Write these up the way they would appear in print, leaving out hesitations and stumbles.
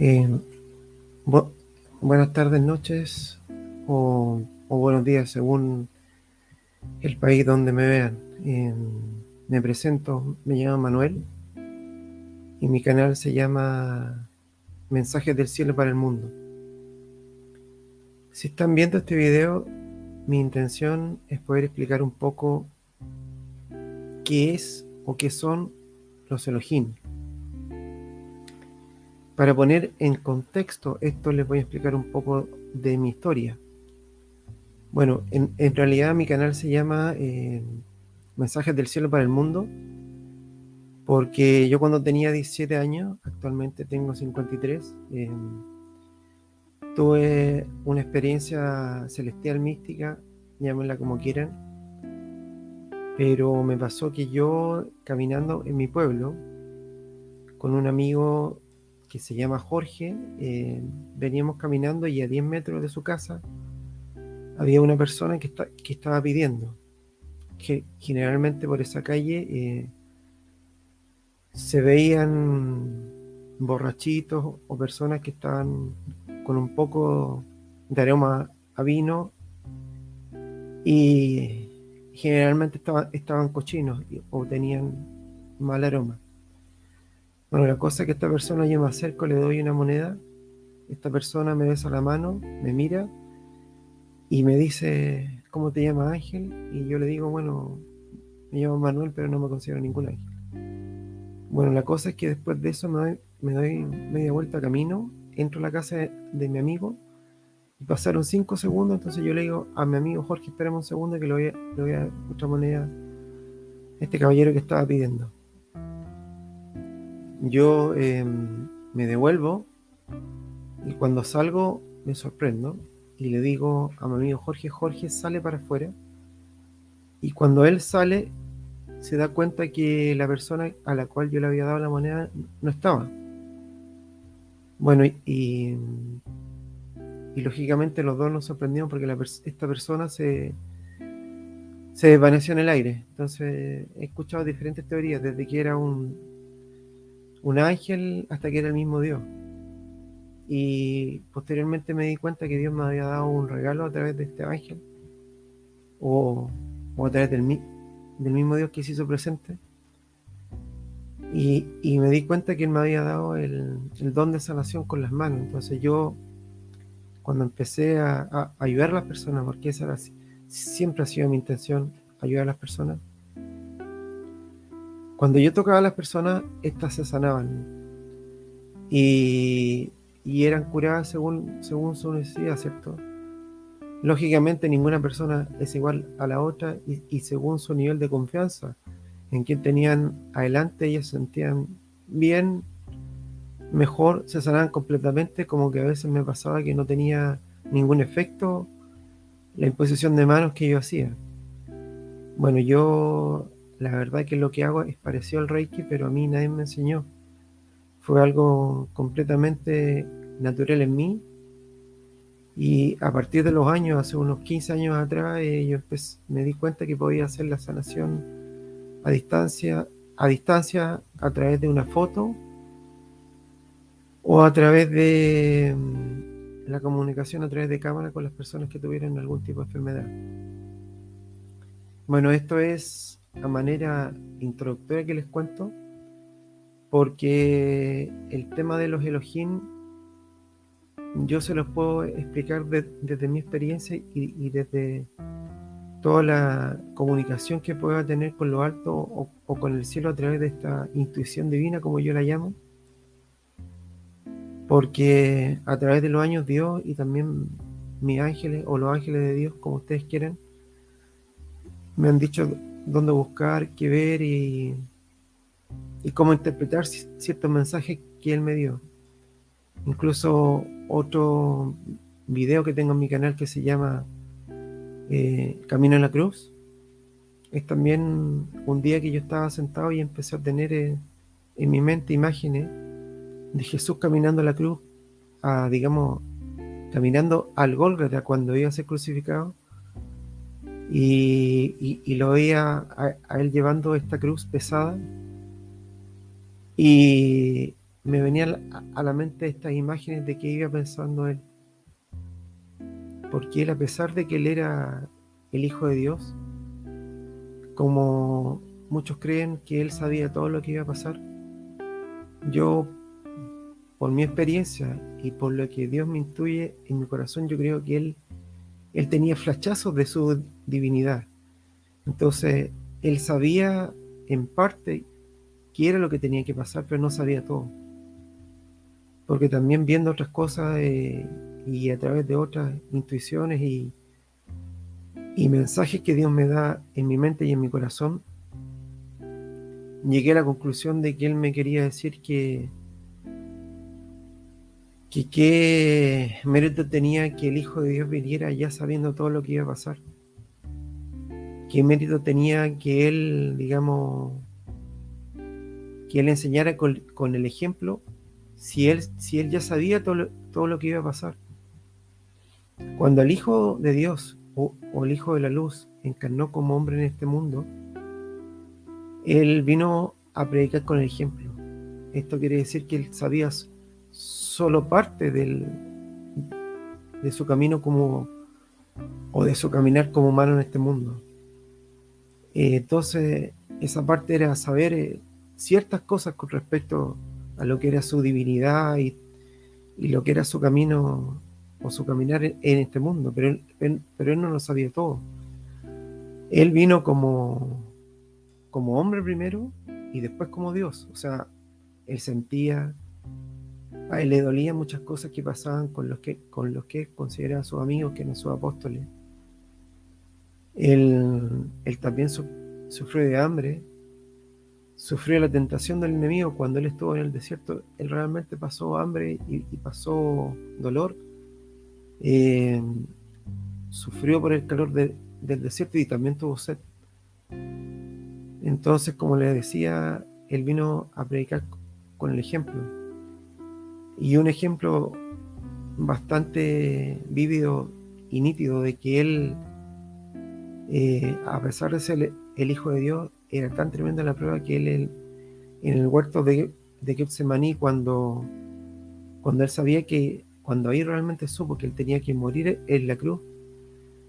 Eh, bu- Buenas tardes, noches o buenos días, según el país donde me vean. Me presento, me llamo Manuel y mi canal se llama Mensajes del Cielo para el Mundo. Si están viendo este video, mi intención es poder explicar un poco qué es o qué son los Elohim. Para poner en contexto esto, les voy a explicar un poco de mi historia. Bueno, en realidad mi canal se llama Mensajes del Cielo para el Mundo, porque yo cuando tenía 17 años, actualmente tengo 53, tuve una experiencia celestial mística, llámenla como quieran, pero me pasó que yo caminando en mi pueblo con un amigo que se llama Jorge, veníamos caminando y a 10 metros de su casa había una persona que estaba pidiendo, que generalmente por esa calle se veían borrachitos o personas que estaban con un poco de aroma a vino y generalmente estaban cochinos o tenían mal aroma. Bueno, la cosa es que esta persona, yo me acerco, le doy una moneda, esta persona me besa la mano, me mira y me dice: ¿cómo te llamas, Ángel? Y yo le digo: bueno, me llamo Manuel, pero no me considero ningún ángel. Bueno, la cosa es que después de eso me doy media vuelta camino, entro a la casa de mi amigo y pasaron 5 segundos, entonces yo le digo a mi amigo Jorge: espérame un segundo que le voy a dar otra moneda a este caballero que estaba pidiendo. Yo me devuelvo y cuando salgo me sorprendo y le digo a mi amigo Jorge: Jorge, sale para afuera. Y cuando él sale se da cuenta que la persona a la cual yo le había dado la moneda no estaba. Bueno, y lógicamente los dos nos sorprendimos porque esta persona se desvaneció en el aire. Entonces he escuchado diferentes teorías, desde que era un ángel hasta que era el mismo Dios. Y posteriormente me di cuenta que Dios me había dado un regalo a través de este ángel, o, o a través del mismo Dios que se hizo presente. Y me di cuenta que Él me había dado el don de sanación con las manos. Entonces yo, cuando empecé a ayudar a las personas, porque siempre ha sido mi intención, ayudar a las personas, cuando yo tocaba a las personas, estas se sanaban y, y eran curadas según su necesidad, ¿cierto? Lógicamente ninguna persona es igual a la otra y según su nivel de confianza en quien tenían adelante, ellos se sentían bien, mejor, se sanaban completamente, como que a veces me pasaba que no tenía ningún efecto la imposición de manos que yo hacía. Bueno, yo la verdad que lo que hago es parecido al Reiki, pero a mí nadie me enseñó. Fue algo completamente natural en mí y a partir de los años, hace unos 15 años atrás, me di cuenta que podía hacer la sanación a distancia, a través de una foto o a través de la comunicación a través de cámara con las personas que tuvieran algún tipo de enfermedad. Bueno, esto es a manera introductoria que les cuento, porque el tema de los Elohim yo se los puedo explicar desde mi experiencia y desde toda la comunicación que pueda tener con lo alto o con el cielo a través de esta intuición divina, como yo la llamo, porque a través de los años Dios y también mis ángeles o los ángeles de Dios, como ustedes quieran, me han dicho dónde buscar, qué ver y cómo interpretar ciertos mensajes que Él me dio. Incluso otro video que tengo en mi canal que se llama Camino en la Cruz, es también un día que yo estaba sentado y empecé a tener en mi mente imágenes de Jesús caminando a la cruz, digamos, caminando al Gólgota cuando iba a ser crucificado, y lo veía a él llevando esta cruz pesada y me venían a la mente estas imágenes de qué iba pensando él. Porque él, a pesar de que él era el Hijo de Dios, como muchos creen que él sabía todo lo que iba a pasar, yo, por mi experiencia y por lo que Dios me intuye en mi corazón, yo creo que él tenía flashazos de su divinidad. Entonces, él sabía en parte qué era lo que tenía que pasar, pero no sabía todo. Porque también viendo otras cosas y a través de otras intuiciones y mensajes que Dios me da en mi mente y en mi corazón, llegué a la conclusión de que Él me quería decir que qué mérito tenía que el Hijo de Dios viniera ya sabiendo todo lo que iba a pasar. Qué mérito tenía que Él, digamos, que Él enseñara con el ejemplo, si él ya sabía todo lo que iba a pasar. Cuando el Hijo de Dios o el Hijo de la Luz encarnó como hombre en este mundo, Él vino a predicar con el ejemplo. Esto quiere decir que Él sabía solo parte de su camino o de su caminar como humano en este mundo. Entonces, esa parte era saber ciertas cosas con respecto a lo que era su divinidad y lo que era su camino o su caminar en este mundo, pero él no lo sabía todo. Él vino como hombre primero y después como Dios. O sea, él sentía, a él le dolían muchas cosas que pasaban con los que consideraba sus amigos, que eran sus apóstoles. Él también sufrió de hambre, sufrió la tentación del enemigo cuando él estuvo en el desierto. Él realmente pasó hambre y pasó dolor. Sufrió por el calor del desierto y también tuvo sed. Entonces, como les decía, él vino a predicar con el ejemplo. Y un ejemplo bastante vívido y nítido de que él, a pesar de ser el Hijo de Dios, era tan tremenda la prueba que él en el huerto de Getsemaní, cuando él sabía que, cuando ahí realmente supo que él tenía que morir en la cruz,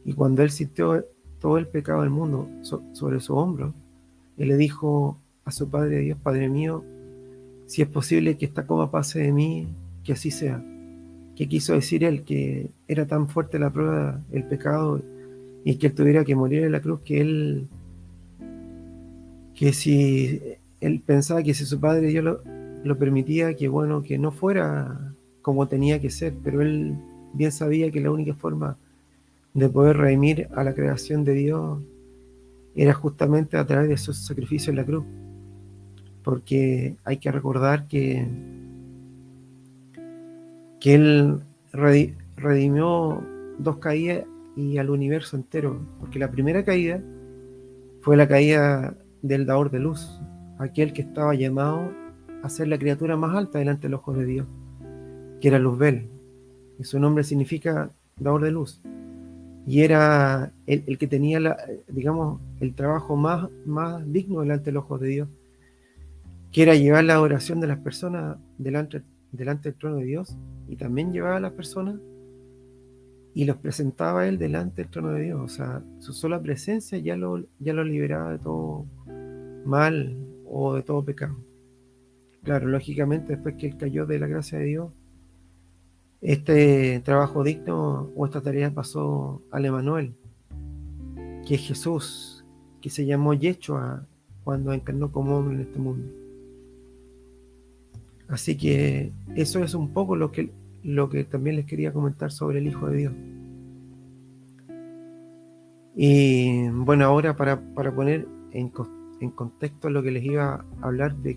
y cuando él sintió todo el pecado del mundo sobre su hombro, él le dijo a su Padre Dios: Padre mío, si es posible que esta copa pase de mí, que así sea. ¿Qué quiso decir él? Que era tan fuerte la prueba, el pecado, y que él tuviera que morir en la cruz, que si él pensaba que si su Padre Dios lo permitía, que bueno, que no fuera como tenía que ser, pero él bien sabía que la única forma de poder redimir a la creación de Dios era justamente a través de su sacrificio en la cruz. Porque hay que recordar que él redimió 2 caídas y al universo entero, porque la primera caída fue la caída del dador de luz, aquel que estaba llamado a ser la criatura más alta delante de los ojos de Dios, que era Luzbel, y su nombre significa dador de luz, y era el que tenía digamos, el trabajo más digno delante de los ojos de Dios, que era llevar la oración de las personas delante del trono de Dios, y también llevaba a las personas y los presentaba él delante del trono de Dios. O sea, su sola presencia ya lo liberaba de todo mal o de todo pecado. Claro, lógicamente, después que él cayó de la gracia de Dios, este trabajo digno o esta tarea pasó al Emanuel, que es Jesús, que se llamó Yeshua cuando encarnó como hombre en este mundo. Así que eso es un poco lo que también les quería comentar sobre el Hijo de Dios. Y bueno, ahora para poner en contexto lo que les iba a hablar de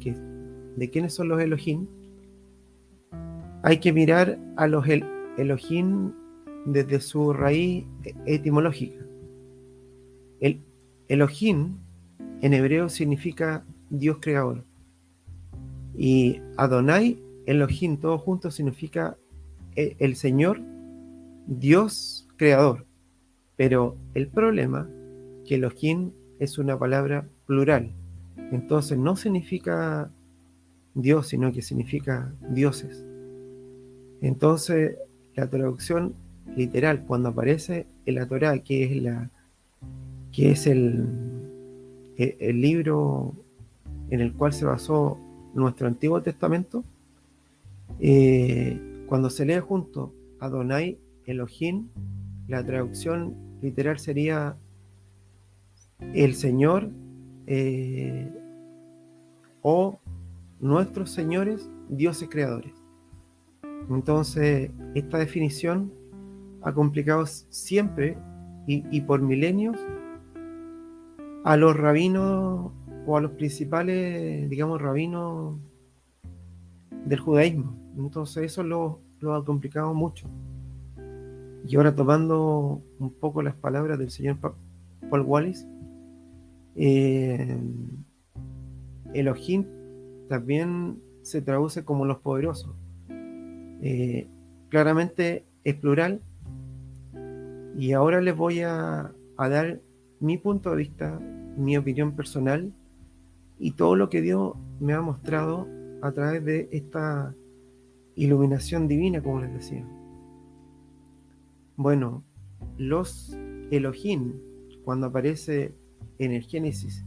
quiénes son los Elohim, hay que mirar a los Elohim desde su raíz etimológica. El Elohim en hebreo significa Dios creador, y Adonai, Elohim, todo junto significa el Señor, Dios creador. Pero el problema que Elohim es una palabra plural, entonces no significa Dios, sino que significa dioses. Entonces, la traducción literal, cuando aparece en la Torá, que es el libro en el cual se basó nuestro Antiguo Testamento, cuando se lee junto Adonai Elohim, la traducción literal sería el Señor, eh, o nuestros señores, dioses creadores. Entonces, esta definición ha complicado siempre y por milenios a los rabinos o a los principales, digamos, rabinos del judaísmo. Entonces eso lo ha complicado mucho. Y ahora tomando un poco las palabras del señor Paul Wallis, eh, Elohim también se traduce como los poderosos. Claramente es plural, y ahora les voy a dar mi punto de vista, mi opinión personal y todo lo que Dios me ha mostrado a través de esta iluminación divina, como les decía. Bueno, los Elohim, cuando aparece en el Génesis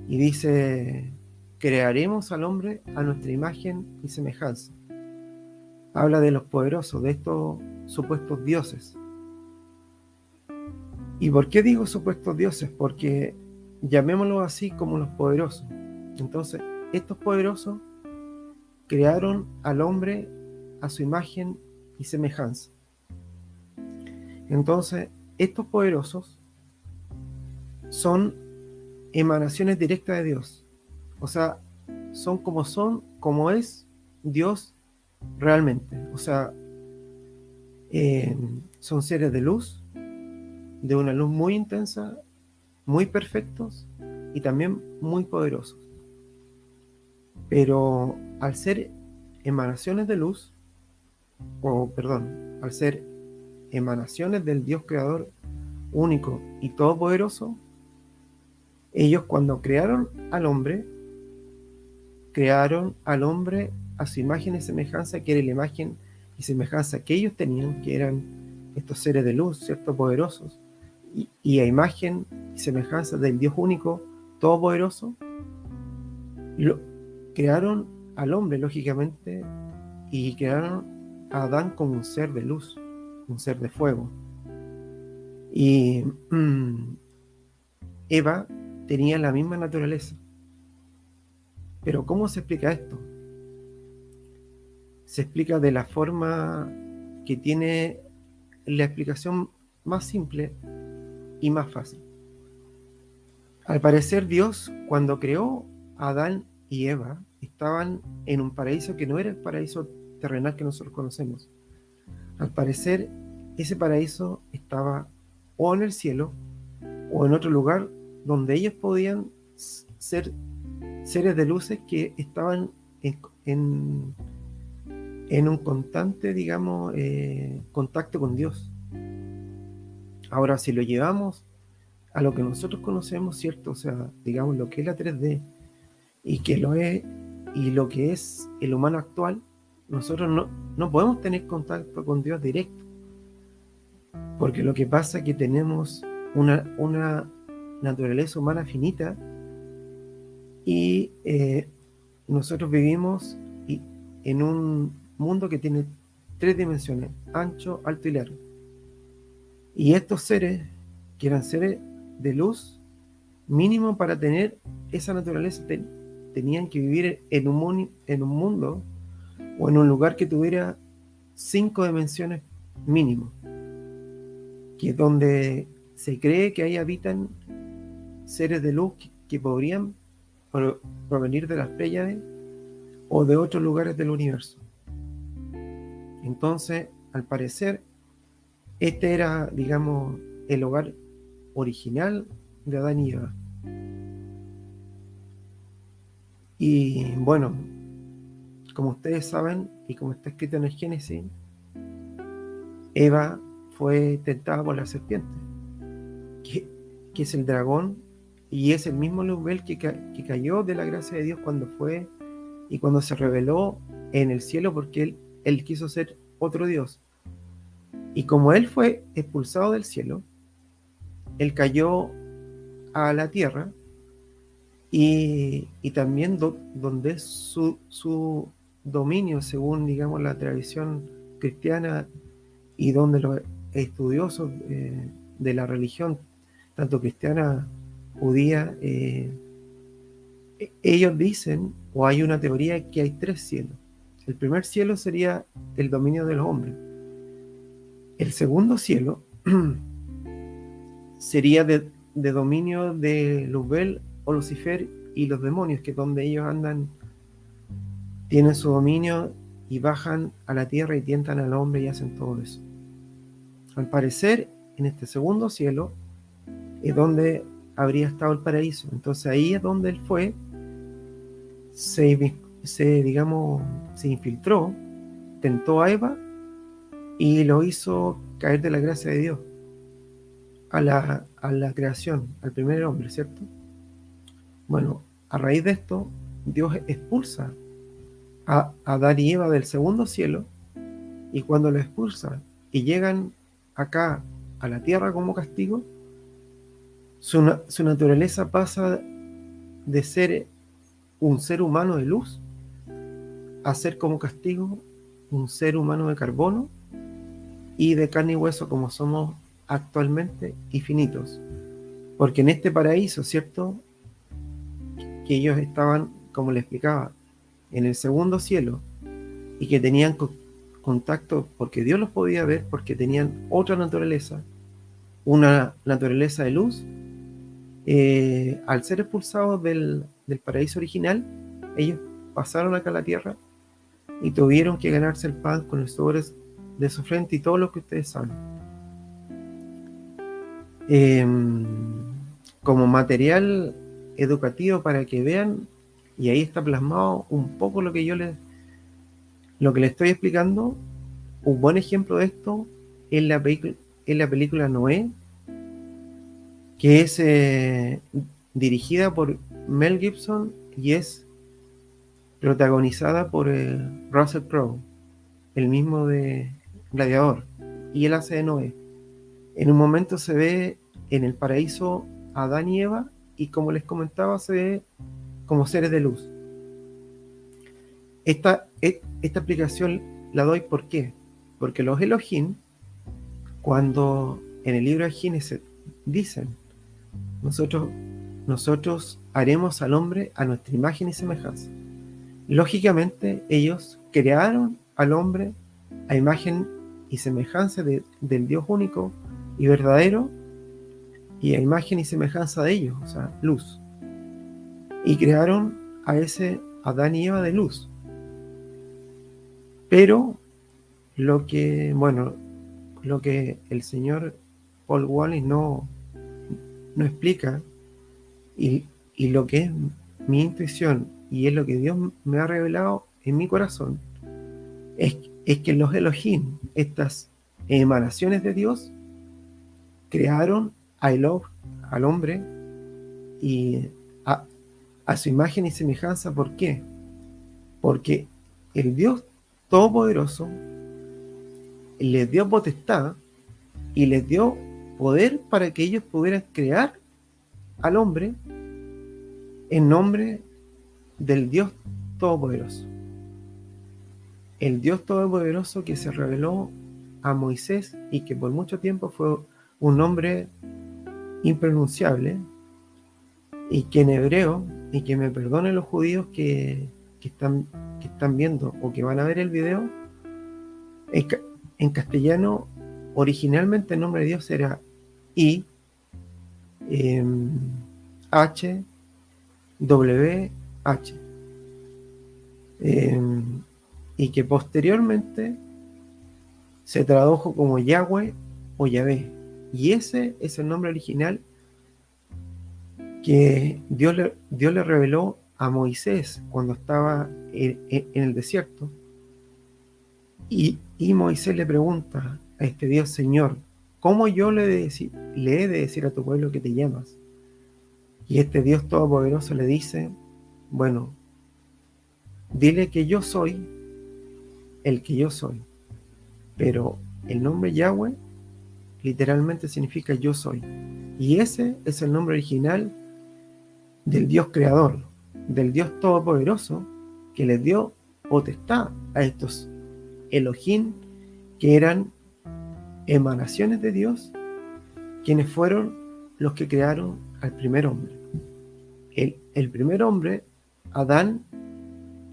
y dice, crearemos al hombre a nuestra imagen y semejanza, habla de los poderosos, de estos supuestos dioses. ¿Y por qué digo supuestos dioses? Porque llamémoslo así, como los poderosos. Entonces, estos poderosos crearon al hombre a su imagen y semejanza. Entonces, estos poderosos son emanaciones directas de Dios. O sea, son como es Dios realmente. O sea, son seres de luz, de una luz muy intensa, muy perfectos y también muy poderosos. Pero al ser emanaciones de luz, al ser emanaciones del Dios creador único y todopoderoso, ellos, cuando crearon al hombre a su imagen y semejanza, que era la imagen y semejanza que ellos tenían, que eran estos seres de luz, ¿cierto? Poderosos, y a imagen y semejanza del Dios único, todopoderoso, crearon al hombre, lógicamente, y crearon a Adán como un ser de luz, un ser de fuego. Y Eva tenía la misma naturaleza. Pero ¿cómo se explica esto? Se explica de la forma que tiene la explicación más simple y más fácil. Al parecer, Dios, cuando creó a Adán y Eva, estaban en un paraíso que no era el paraíso terrenal que nosotros conocemos. Al parecer, ese paraíso estaba o en el cielo o en otro lugar donde ellos podían ser seres de luces que estaban en un constante, digamos, contacto con Dios. Ahora, si lo llevamos a lo que nosotros conocemos, ¿cierto? O sea, digamos, lo que es la 3D y que lo es, y lo que es el humano actual, nosotros no podemos tener contacto con Dios directo, porque lo que pasa es que tenemos una naturaleza humana finita, y nosotros vivimos en un mundo que tiene 3 dimensiones: ancho, alto y largo. Y estos seres, que eran seres de luz, mínimo para tener esa naturaleza, tenían que vivir en un mundo o en un lugar que tuviera 5 dimensiones mínimo, que es donde se cree que ahí habitan seres de luz que podrían provenir de las Pléyades o de otros lugares del universo. Entonces, al parecer, este era, digamos, el hogar original de Adán y Eva. Y bueno, como ustedes saben, y como está escrito en el Génesis, Eva fue tentada por la serpiente, que es el dragón, y es el mismo Luzbel que cayó de la gracia de Dios cuando fue y cuando se reveló en el cielo, porque él quiso ser otro Dios. Y como él fue expulsado del cielo, él cayó a la tierra y también donde es su dominio, según digamos la tradición cristiana y donde los estudiosos de la religión, tanto cristiana, judía, ellos dicen, o hay una teoría, que hay 3 cielos. El primer cielo sería el dominio de los hombres. El segundo cielo sería de dominio de Luzbel o Lucifer y los demonios, que es donde ellos andan, tienen su dominio y bajan a la tierra y tientan al hombre y hacen todo eso. Al parecer, en este segundo cielo es donde habría estado el paraíso. Entonces ahí es donde él fue, digamos, se infiltró, tentó a Eva y lo hizo caer de la gracia de Dios a la creación, al primer hombre, ¿cierto? Bueno, a raíz de esto, Dios expulsa a Adán y Eva del segundo cielo, y cuando lo expulsa y llegan acá a la tierra como castigo, su naturaleza pasa de ser un ser humano de luz a ser como castigo un ser humano de carbono y de carne y hueso, como somos actualmente, y finitos. Porque en este paraíso, ¿cierto?, que ellos estaban, como les explicaba, en el segundo cielo, y que tenían contacto porque Dios los podía ver, porque tenían otra naturaleza, una naturaleza de luz. Al ser expulsados del paraíso original, ellos pasaron acá a la tierra y tuvieron que ganarse el pan con el sudor de su frente y todo lo que ustedes saben. Como material educativo para que vean, y ahí está plasmado un poco lo que les estoy explicando. Un buen ejemplo de esto es la película Noé, que es dirigida por Mel Gibson y es protagonizada por Russell Crowe, el mismo de Gladiador, y él hace de Noé. En un momento se ve en el paraíso a Adán y Eva, y como les comentaba, se ve como seres de luz. Esta explicación la doy, ¿por qué? Porque los Elohim, cuando en el libro de Génesis dicen, nosotros haremos al hombre a nuestra imagen y semejanza. Lógicamente, ellos crearon al hombre a imagen y semejanza del Dios único y verdadero, y a imagen y semejanza de ellos, o sea, luz. Y crearon a ese Adán y Eva de luz. Pero lo que el señor Paul Wallis no explica, y lo que es mi intuición, y es lo que Dios me ha revelado en mi corazón, es que los Elohim, estas emanaciones de Dios, crearon al hombre y a su imagen y semejanza. ¿Por qué? Porque el Dios Todopoderoso les dio potestad y les dio poder para que ellos pudieran crear al hombre en nombre del Dios Todopoderoso. El Dios Todopoderoso que se reveló a Moisés y que por mucho tiempo fue un nombre impronunciable, y que en hebreo, y que me perdonen los judíos que están viendo o que van a ver el video, en castellano originalmente el nombre de Dios era I H W H, y que posteriormente se tradujo como Yahweh o Yahvé, y ese es el nombre original que Dios le reveló a Moisés cuando estaba en el desierto. Y Moisés le pregunta a este Dios: Señor, ¿cómo yo le he de decir a tu pueblo que te llamas? Y este Dios Todopoderoso le dice: bueno, dile que yo soy el que yo soy. Pero el nombre Yahweh literalmente significa yo soy. Y ese es el nombre original del Dios creador, del Dios todopoderoso, que les dio potestad a estos Elohim, que eran emanaciones de Dios, quienes fueron los que crearon al primer hombre. El primer hombre, Adán,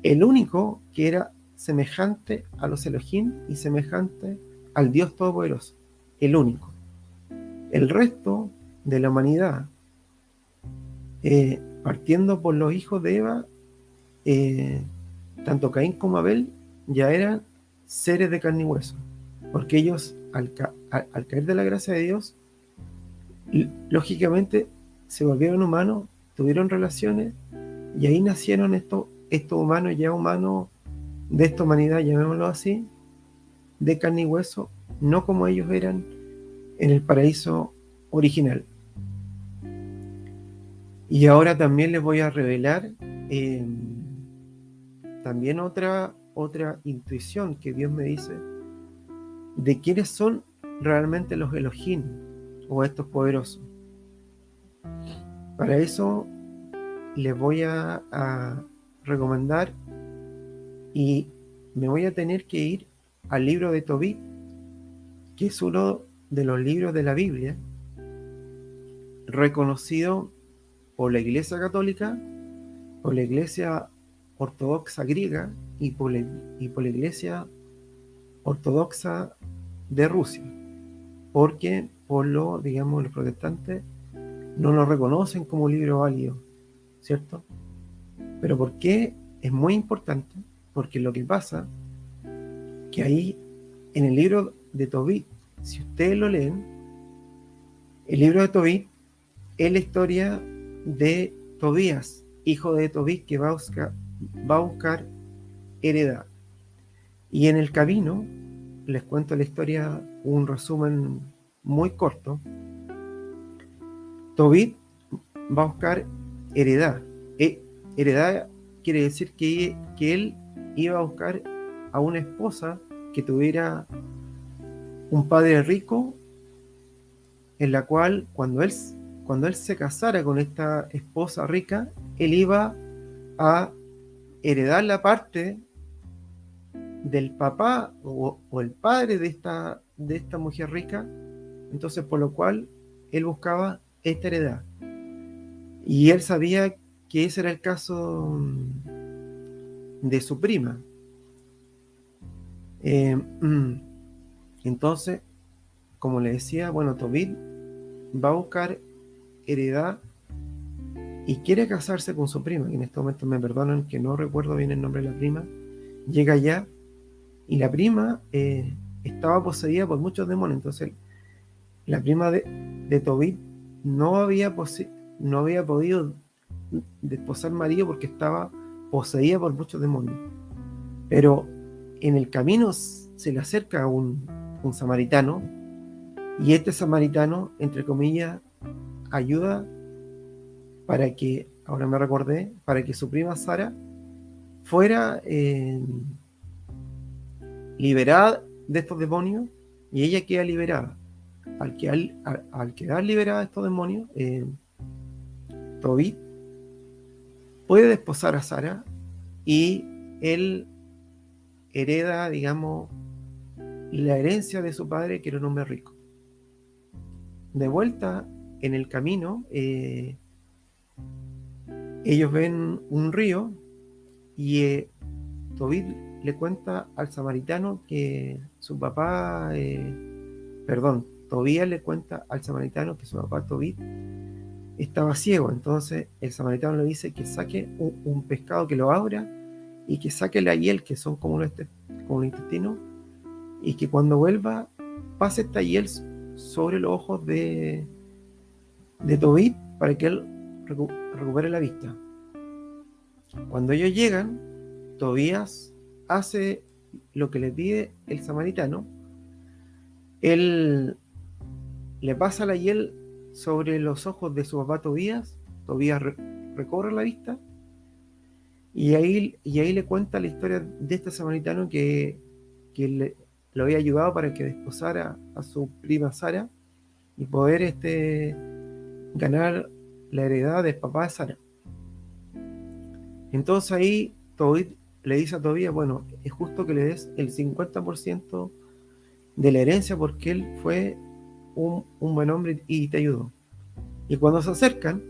el único que era semejante a los Elohim y semejante al Dios todopoderoso, el único. El resto de la humanidad, partiendo por los hijos de Eva, tanto Caín como Abel ya eran seres de carne y hueso, porque ellos al caer de la gracia de Dios, lógicamente se volvieron humanos, tuvieron relaciones y ahí nacieron estos humanos, ya humanos de esta humanidad, llamémoslo así, de carne y hueso, no como ellos eran en el paraíso original. Y ahora también les voy a revelar también otra intuición que Dios me dice de quiénes son realmente los Elohim o estos poderosos. Para eso les voy a recomendar y me voy a tener que ir al libro de Tobit, que es uno de los libros de la Biblia reconocido por la Iglesia Católica, por la Iglesia Ortodoxa griega y por la Iglesia Ortodoxa de Rusia, porque los protestantes no lo reconocen como libro válido, ¿cierto? Pero ¿por qué es muy importante? Porque lo que pasa que ahí en el libro de Tobit, si ustedes lo leen, el libro de Tobit es la historia de Tobías, hijo de Tobit, que va a buscar heredad. Y en el camino, les cuento la historia, un resumen muy corto. Tobit va a buscar heredad. Heredad quiere decir que él iba a buscar a una esposa que tuviera un padre rico, en la cual cuando él se casara con esta esposa rica, él iba a heredar la parte del papá o el padre de esta mujer rica. Entonces, por lo cual él buscaba esta heredad. Y él sabía que ese era el caso de su prima. Entonces, como le decía, bueno, Tobit va a buscar heredad y quiere casarse con su prima, que en este momento me perdonan que no recuerdo bien el nombre de la prima. Llega allá y la prima estaba poseída por muchos demonios. Entonces la prima de Tobit no había podido desposar marido porque estaba poseída por muchos demonios. Pero en el camino se le acerca un samaritano, y este samaritano, entre comillas, ayuda para que, ahora me recordé, para que su prima Sara fuera liberada de estos demonios, y ella queda liberada. Al quedar liberada de estos demonios, Tobit puede desposar a Sara y él hereda, digamos, la herencia de su padre, que era un hombre rico. De vuelta en el camino, ellos ven un río y Tobit le cuenta al samaritano que su papá, Tobías le cuenta al samaritano que su papá Tobit estaba ciego. Entonces el samaritano le dice que saque un pescado, que lo abra y que saque la hiel, que son como un intestino, y que cuando vuelva pase esta hiel sobre los ojos de Tobit para que él recupere la vista. Cuando ellos llegan, Tobías hace lo que le pide el samaritano. Él le pasa la hiel sobre los ojos de su papá Tobías. Tobías recobra la vista Y ahí le cuenta la historia de este samaritano que lo había ayudado para que desposara a su prima Sara y poder ganar la heredad del papá de Sara. Entonces ahí Tobit le dice a Tobías, bueno, es justo que le des el 50% de la herencia porque él fue un buen hombre y te ayudó. Y cuando se acercan,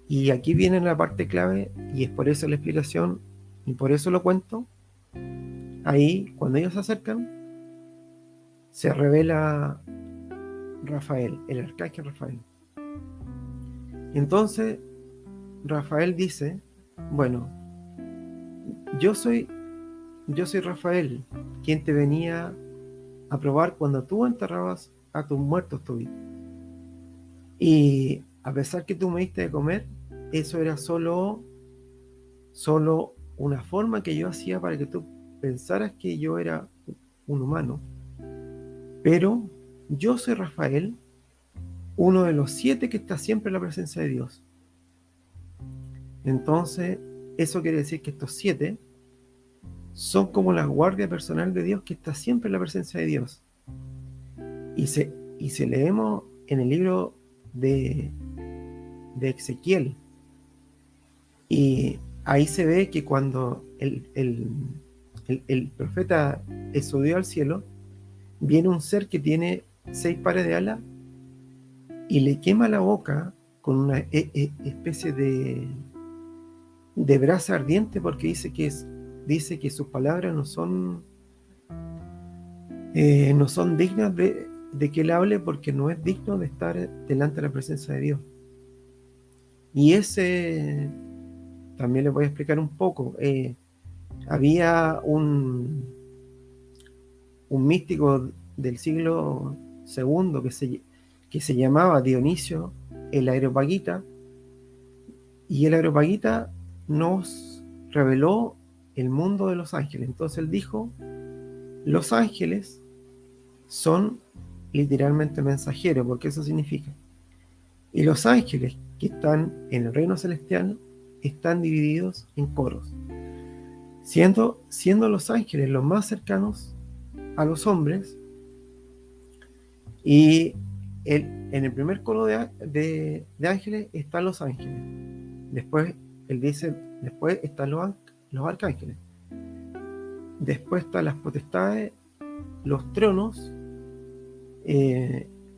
y aquí viene la parte clave, y es por eso la explicación, y por eso lo cuento, ahí cuando ellos se acercan, se revela Rafael, el arcángel Rafael. Entonces Rafael dice, bueno, yo soy Rafael, quien te venía a probar cuando tú enterrabas a tus muertos, Tobit. Y a pesar que tú me diste de comer, eso era solo una forma que yo hacía para que tú pensaras que yo era un humano. Pero yo soy Rafael, uno de los 7 que está siempre en la presencia de Dios. Entonces, eso quiere decir que estos 7 son como la guardia personal de Dios que está siempre en la presencia de Dios. Y si leemos en el libro de Ezequiel, y ahí se ve que cuando el profeta subió al cielo, viene un ser que tiene 6 pares de alas y le quema la boca con una especie de brasa ardiente, porque dice que sus palabras no son dignas de que él hable, porque no es digno de estar delante de la presencia de Dios. Y ese también les voy a explicar un poco. Había un místico del siglo II que se llamaba Dionisio el Areopagita, y el Areopagita nos reveló el mundo de los ángeles. Entonces él dijo, los ángeles son literalmente mensajeros, porque eso significa. Y los ángeles que están en el reino celestial están divididos en coros, siendo los ángeles los más cercanos a los hombres. Y en el primer coro de ángeles están los ángeles. Después él dice, después están los arcángeles. Después están las potestades, los tronos,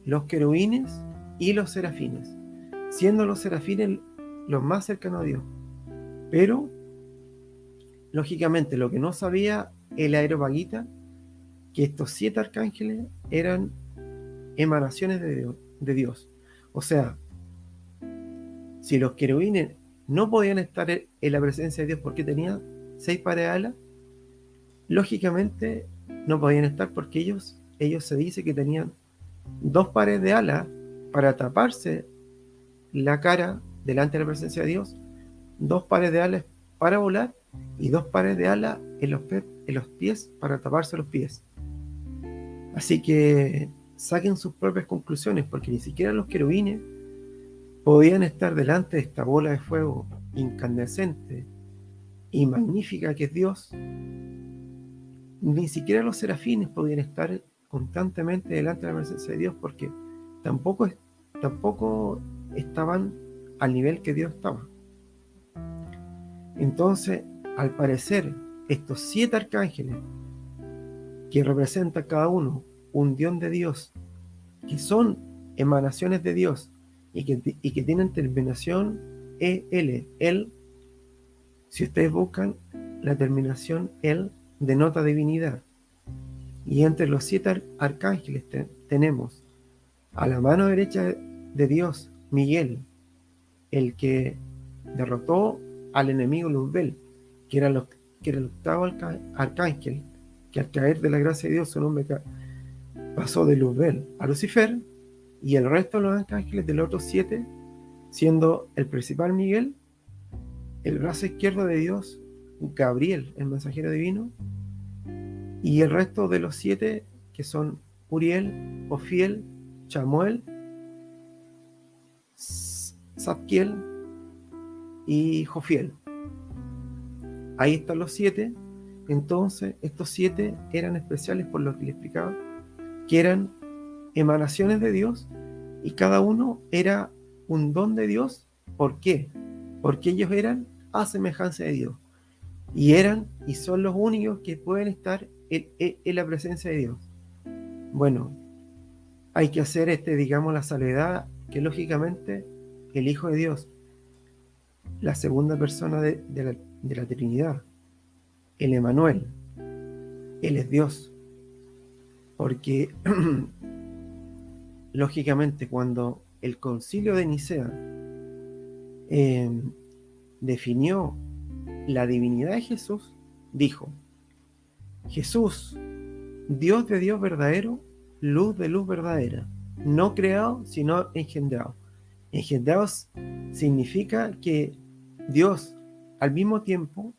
los querubines y los serafines, siendo los serafines los más cercanos a Dios. Pero, lógicamente, lo que no sabía el Areopagita, que estos 7 arcángeles eran emanaciones de Dios. O sea, si los querubines no podían estar en la presencia de Dios porque tenían 6 pares de alas, lógicamente no podían estar porque ellos se dice que tenían 2 pares de alas para taparse la cara delante de la presencia de Dios, 2 pares de alas para volar y 2 pares de alas en los pies para taparse los pies. Así que saquen sus propias conclusiones, porque ni siquiera los querubines podían estar delante de esta bola de fuego incandescente y magnífica que es Dios. Ni siquiera los serafines podían estar constantemente delante de la presencia de Dios, porque tampoco estaban al nivel que Dios estaba. Entonces, al parecer, estos 7 arcángeles, que representan cada uno un dios de Dios, que son emanaciones de Dios y que tienen terminación el, si ustedes buscan la terminación el, denota divinidad. Y entre los 7 arcángeles tenemos a la mano derecha de Dios Miguel, el que derrotó al enemigo Luzbel, que era el octavo arcángel, que al caer de la gracia de Dios su nombre pasó de Luzbel a Lucifer. Y el resto de los arcángeles de los otros 7, siendo el principal Miguel, el brazo izquierdo de Dios Gabriel, el mensajero divino, y el resto de los 7, que son Uriel, Ofiel, Chamuel, Zadkiel y Jofiel. ahí están los 7. Entonces estos 7 eran especiales por lo que le explicaba, que eran emanaciones de Dios, y cada uno era un don de Dios. ¿Por qué? Porque ellos eran a semejanza de Dios, y son los únicos que pueden estar en la presencia de Dios. Bueno, hay que hacer digamos, la salvedad, que lógicamente el Hijo de Dios, la segunda persona de la Trinidad, el Emmanuel, Él es Dios. Porque lógicamente cuando el Concilio de Nicea definió la divinidad de Jesús, dijo: Jesús, Dios de Dios verdadero, luz de luz verdadera, no creado, sino engendrado. Engendrado significa que Dios al mismo tiempo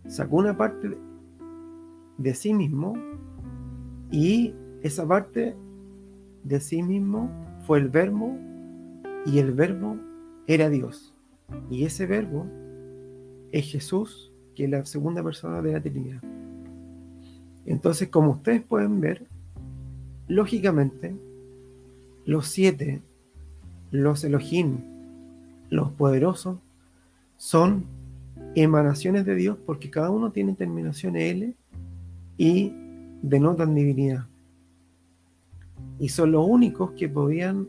sacó una parte de sí mismo, y esa parte de sí mismo fue el Verbo, y el Verbo era Dios. Y ese Verbo es Jesús, que es la segunda persona de la Trinidad. Entonces, como ustedes pueden ver, lógicamente, los 7, los Elohim, los poderosos, son emanaciones de Dios, porque cada uno tiene terminación L y denotan divinidad. Y son los únicos que podían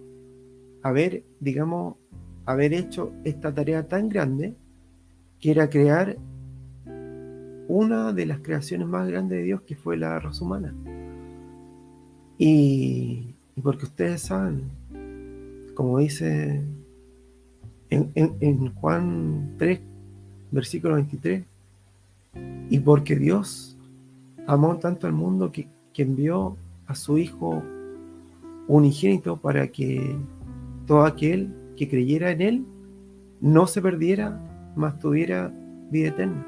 haber hecho esta tarea tan grande, que era crear una de las creaciones más grandes de Dios, que fue la raza humana. Y porque ustedes saben, como dice en Juan 3, versículo 23, y porque Dios amó tanto al mundo que envió a su Hijo unigénito, para que todo aquel que creyera en Él no se perdiera, mas tuviera vida eterna.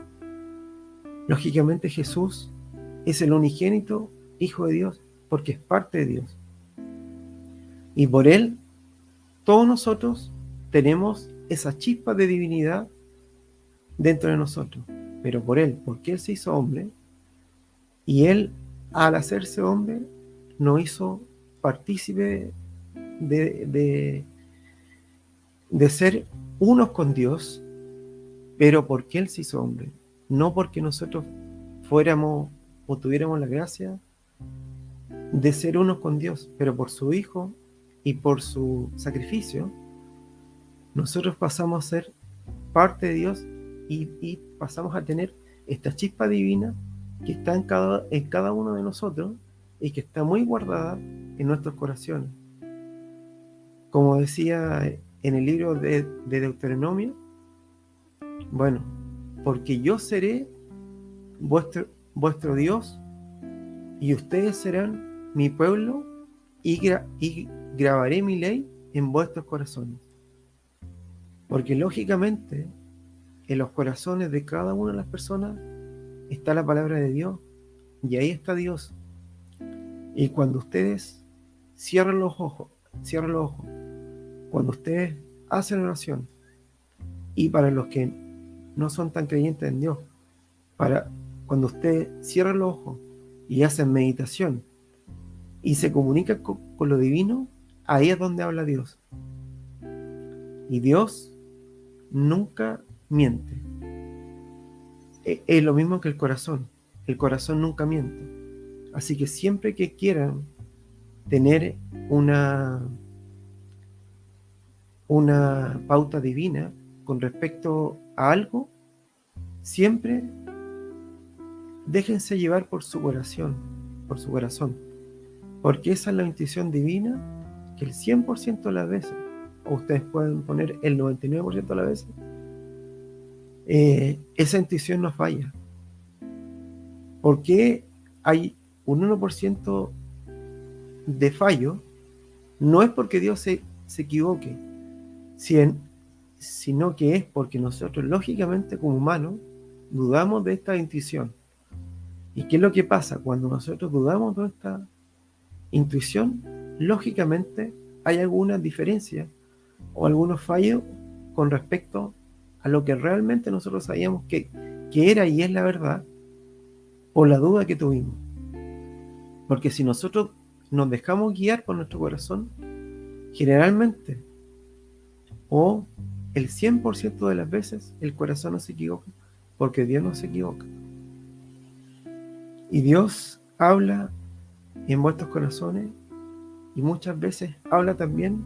Lógicamente Jesús es el unigénito Hijo de Dios, porque es parte de Dios. Y por Él, todos nosotros tenemos esa chispa de divinidad dentro de nosotros. Pero por Él, porque Él se hizo hombre, y Él, al hacerse hombre, nos hizo partícipe de ser unos con Dios, pero porque Él se hizo hombre, no porque nosotros fuéramos o tuviéramos la gracia de ser unos con Dios, pero por su Hijo y por su sacrificio, nosotros pasamos a ser parte de Dios, y pasamos a tener esta chispa divina que está en cada uno de nosotros, y que está muy guardada en nuestros corazones. Como decía en el libro de Deuteronomio, bueno, porque yo seré vuestro Dios, y ustedes serán mi pueblo, y grabaré mi ley en vuestros corazones. Porque lógicamente en los corazones de cada una de las personas está la palabra de Dios, y ahí está Dios. Y cuando ustedes cierran los ojos, cuando ustedes hacen oración, y para los que no son tan creyentes en Dios, cuando ustedes cierran los ojos y hacen meditación y se comunican con lo divino, ahí es donde habla Dios. Y Dios nunca miente. Es lo mismo que el corazón nunca miente. Así que siempre que quieran tener una pauta divina con respecto a algo, siempre déjense llevar por su corazón, porque esa es la intuición divina, que el 100% de las veces, o ustedes pueden poner el 99% de las veces, esa intuición no falla. Porque hay un 1% de fallo, no es porque Dios se equivoque, sino que es porque nosotros, lógicamente, como humanos, dudamos de esta intuición. ¿Y qué es lo que pasa? Cuando nosotros dudamos de esta intuición, lógicamente hay alguna diferencia o algunos fallos con respecto a lo que realmente nosotros sabíamos que que era y es la verdad por la duda que tuvimos. Porque si nosotros nos dejamos guiar por nuestro corazón, generalmente, o el 100% de las veces, el corazón no se equivoca, porque Dios no se equivoca. Y Dios habla en vuestros corazones y muchas veces habla también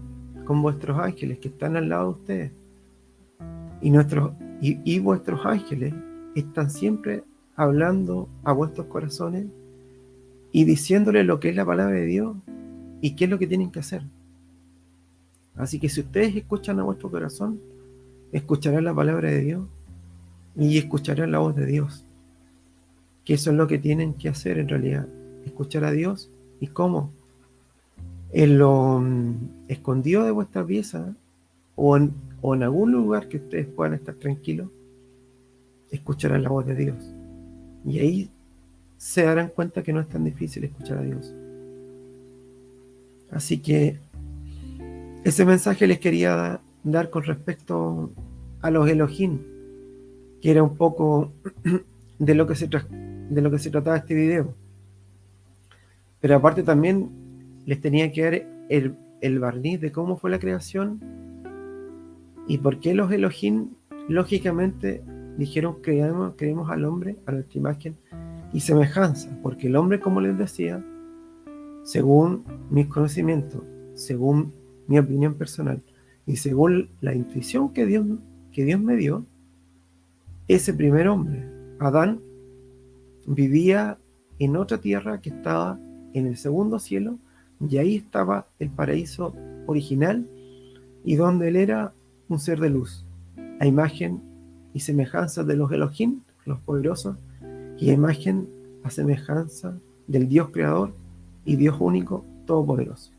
con vuestros ángeles que están al lado de ustedes. Y vuestros ángeles están siempre hablando a vuestros corazones y diciéndoles lo que es la palabra de Dios y qué es lo que tienen que hacer. Así que si ustedes escuchan a vuestro corazón, escucharán la palabra de Dios y escucharán la voz de Dios. Que eso es lo que tienen que hacer en realidad, escuchar a Dios. ¿Y cómo? En lo escondido de vuestra pieza o en algún lugar que ustedes puedan estar tranquilos, escucharán la voz de Dios. Y ahí se darán cuenta que no es tan difícil escuchar a Dios. Así que ese mensaje les quería dar con respecto a los Elohim, que era un poco de lo que se trataba este video. Pero aparte también les tenía que dar el barniz de cómo fue la creación y por qué los Elohim lógicamente dijeron creemos al hombre a nuestra imagen y semejanza, porque el hombre, como les decía, según mis conocimientos, según mi opinión personal y según la intuición que Dios me dio, ese primer hombre, Adán, vivía en otra tierra que estaba en el segundo cielo, y ahí estaba el paraíso original y donde él era un ser de luz, a imagen y semejanza de los Elohim, los poderosos, y a imagen, a semejanza del Dios creador y Dios único, todopoderoso.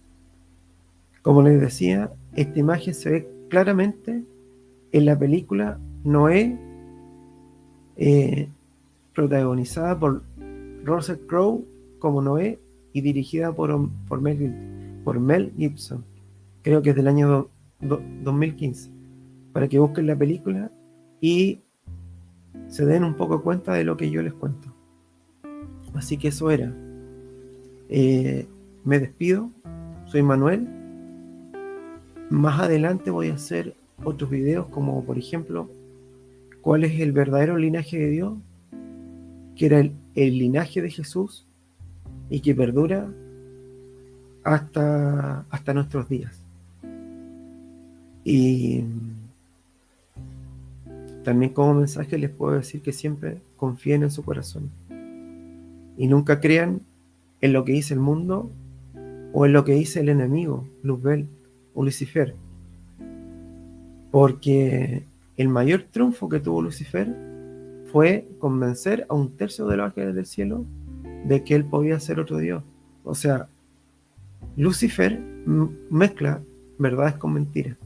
Como les decía, esta imagen se ve claramente en la película Noé, protagonizada por Russell Crowe como Noé y dirigida por Mel Gibson. Creo que es del año 2015. Para que busquen la película y se den un poco cuenta de lo que yo les cuento. Así que eso era. Me despido. Soy Manuel. Más adelante voy a hacer otros videos como, por ejemplo, cuál es el verdadero linaje de Dios, que era el linaje de Jesús y que perdura hasta nuestros días. Y también como mensaje les puedo decir que siempre confíen en su corazón y nunca crean en lo que dice el mundo o en lo que dice el enemigo, Luzbel o Lucifer, porque el mayor triunfo que tuvo Lucifer fue convencer a 1/3 de los ángeles del cielo de que él podía ser otro Dios. O sea, Lucifer mezcla verdades con mentiras.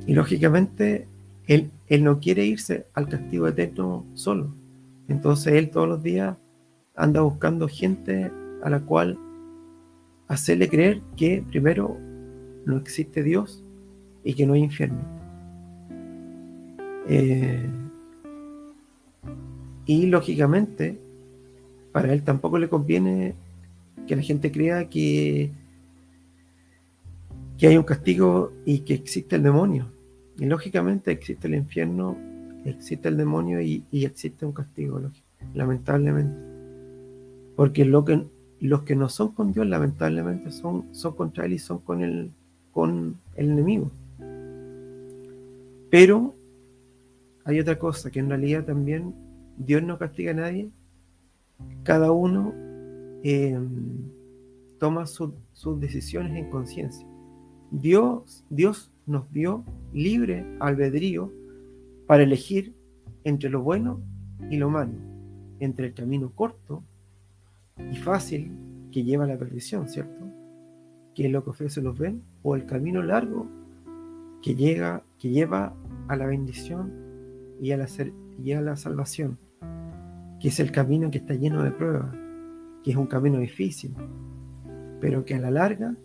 Y lógicamente él no quiere irse al castigo eterno solo. Entonces él todos los días anda buscando gente a la cual hacerle creer que primero no existe Dios y que no hay infierno. Y lógicamente para él tampoco le conviene que la gente crea que hay un castigo y que existe el demonio. Y lógicamente existe el infierno, existe el demonio y existe un castigo, lamentablemente. Porque los que no son con Dios, lamentablemente, son contra Él y son con el enemigo. Pero hay otra cosa, que en realidad también Dios no castiga a nadie. Cada uno toma sus decisiones en conciencia. Dios nos dio libre albedrío para elegir entre lo bueno y lo malo, entre el camino corto y fácil que lleva a la perdición, ¿cierto? Que es lo que ofrece los ven, o el camino largo que lleva a la bendición y a la salvación, que es el camino que está lleno de pruebas, que es un camino difícil, pero que a la larga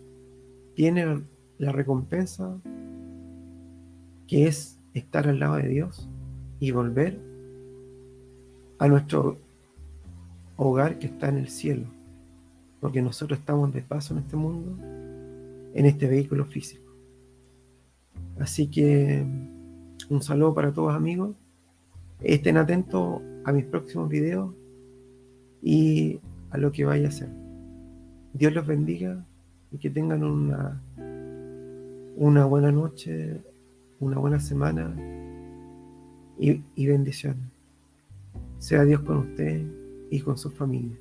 tiene la recompensa, que es estar al lado de Dios y volver a nuestro hogar que está en el cielo, porque nosotros estamos de paso en este mundo, en este vehículo físico. Así que un saludo para todos, amigos. Estén atentos a mis próximos videos y a lo que vaya a hacer. Dios los bendiga y que tengan una buena noche, una buena semana y bendiciones. Sea Dios con usted y con su familia.